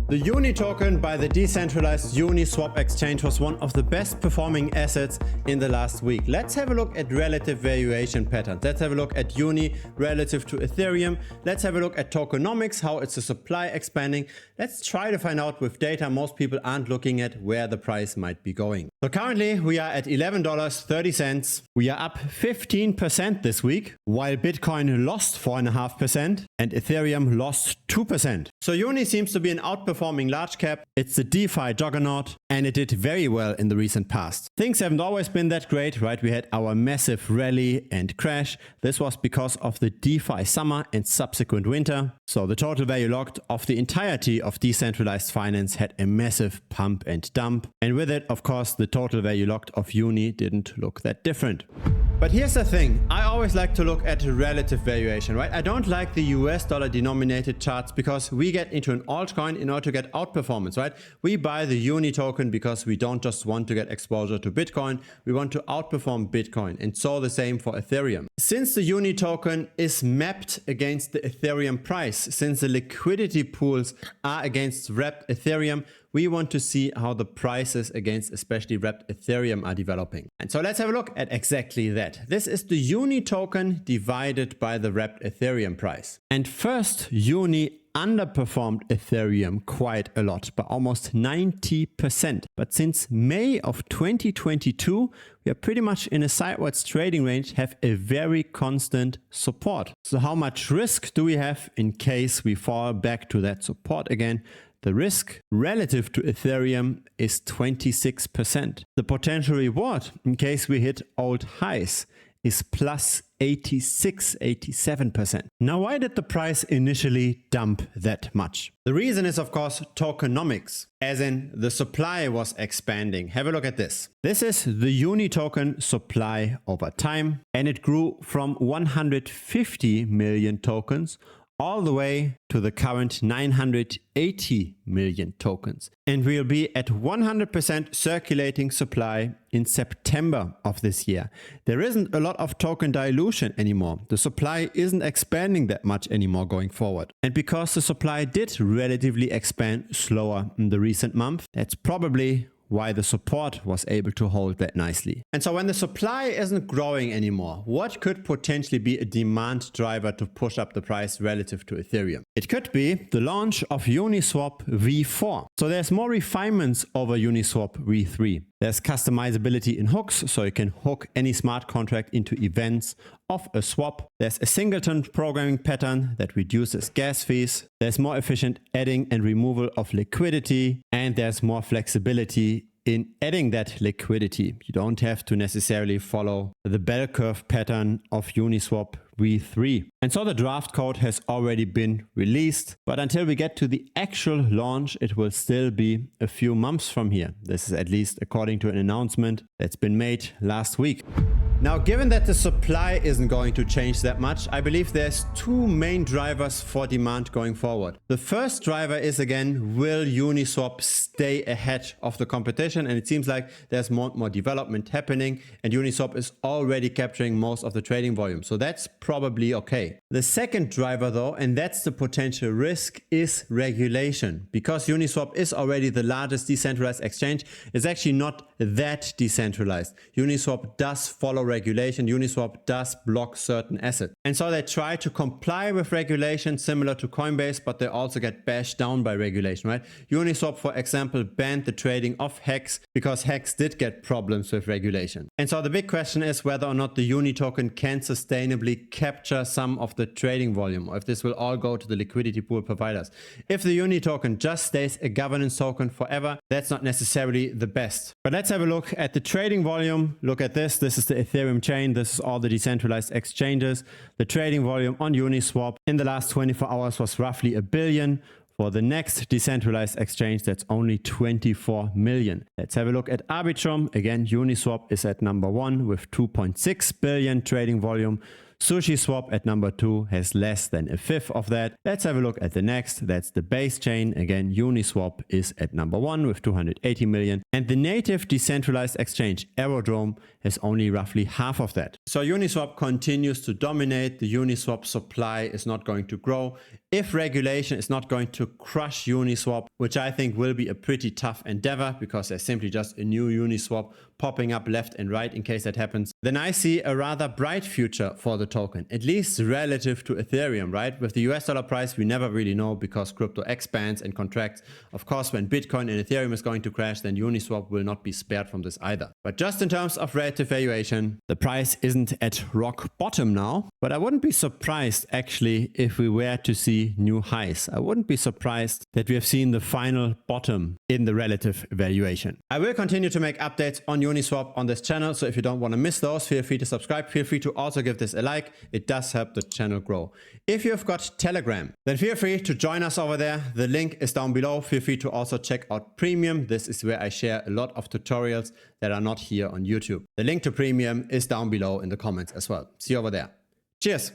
The Uni token by the decentralized Uniswap exchange was one of the best performing assets in the last week. Let's have a look at relative valuation patterns. Let's have a look at Uni relative to Ethereum. Let's have a look at tokenomics, how it's a supply expanding. Let's try to find out with data most people aren't looking at where the price might be going. So currently we are at $11.30. We are up 15% this week, while Bitcoin lost 4.5% and Ethereum lost 2%. So Uni seems to be an outperforming large cap. It's the DeFi juggernaut and it did very well in the recent past. Things haven't always been that great, right? We had our massive rally and crash. This was because of the DeFi summer and subsequent winter. So the total value locked of the entirety of decentralized finance had a massive pump and dump. And with it, of course, the total value locked of Uni didn't look that different. But here's the thing, I always like to look at relative valuation, right? I don't like the US dollar denominated charts because we get into an altcoin in order to get outperformance, right? We buy the Uni token because we don't just want to get exposure to Bitcoin, we want to outperform Bitcoin, and so the same for Ethereum. Since the Uni token is mapped against the Ethereum price, since the liquidity pools are against wrapped Ethereum, we want to see how the prices against especially wrapped Ethereum are developing. And so let's have a look at exactly that. This is the Uni token divided by the wrapped Ethereum price. And first, Uni underperformed Ethereum quite a lot, by almost 90%. But since May of 2022, we are pretty much in a sideways trading range, have a very constant support. So how much risk do we have in case we fall back to that support again? The risk relative to Ethereum is 26%. The potential reward in case we hit old highs is plus 87%. Now, why did the price initially dump that much? The reason is, of course, tokenomics, as in the supply was expanding. Have a look at this. This is the Uni token supply over time, and it grew from 150 million tokens all the way to the current 980 million tokens. And we'll be at 100% circulating supply in September of this year. There isn't a lot of token dilution anymore. The supply isn't expanding that much anymore going forward. And because the supply did relatively expand slower in the recent month, that's probably why the support was able to hold that nicely. And so when the supply isn't growing anymore, what could potentially be a demand driver to push up the price relative to Ethereum? It could be the launch of Uniswap v4. So there's more refinements over Uniswap v3. There's customizability in hooks, so you can hook any smart contract into events of a swap. There's a singleton programming pattern that reduces gas fees. There's more efficient adding and removal of liquidity, and there's more flexibility in adding that liquidity. You don't have to necessarily follow the bell curve pattern of Uniswap v3. And so the draft code has already been released, but until we get to the actual launch, it will still be a few months from here. This is at least according to an announcement that's been made last week. Now, given that the supply isn't going to change that much, I believe there's two main drivers for demand going forward. The first driver is, again, will Uniswap stay ahead of the competition? And it seems like there's more and more development happening, and Uniswap is already capturing most of the trading volume. So that's probably okay. The second driver, though, and that's the potential risk, is regulation. Because Uniswap is already the largest decentralized exchange, it's actually not that decentralized. Uniswap does follow regulation. Uniswap does block certain assets. And so they try to comply with regulation similar to Coinbase, but they also get bashed down by regulation, right? Uniswap, for example, banned the trading of HEX because HEX did get problems with regulation. And so the big question is whether or not the Uni token can sustainably capture some of the trading volume, or if this will all go to the liquidity pool providers. If the Uni token just stays a governance token forever, that's not necessarily the best. But let's have a look at the trading volume. Look at this. This is the Ethereum chain. This is all the decentralized exchanges. The trading volume on Uniswap in the last 24 hours was roughly 1 billion. For the next decentralized exchange, that's only 24 million. Let's have a look at Arbitrum. Again, Uniswap is at number 1 with 2.6 billion trading volume. SushiSwap at number 2 has less than a fifth of that. Let's have a look at the next. That's the base chain. Again, Uniswap is at number 1 with 280 million. And the native decentralized exchange, Aerodrome, has only roughly half of that. So Uniswap continues to dominate. The Uniswap supply is not going to grow. If regulation is not going to crush Uniswap, which I think will be a pretty tough endeavor because there's simply just a new Uniswap popping up left and right in case that happens, then I see a rather bright future for the token, at least relative to Ethereum, right? With the US dollar price, we never really know because crypto expands and contracts. Of course, when Bitcoin and Ethereum is going to crash, then Uniswap will not be spared from this either. But just in terms of relative valuation, the price isn't at rock bottom now, but I wouldn't be surprised actually if we were to see new highs. I wouldn't be surprised that we have seen the final bottom in the relative valuation. I will continue to make updates on Uniswap on this channel, so if you don't want to miss those, feel free to subscribe. Feel free to also give this a like. It does help the channel grow. If you've got Telegram, then feel free to join us over there. The link is down below. Feel free to also check out Premium. This is where I share a lot of tutorials that are not here on YouTube. The link to Premium is down below in the comments as well. See you over there. Cheers.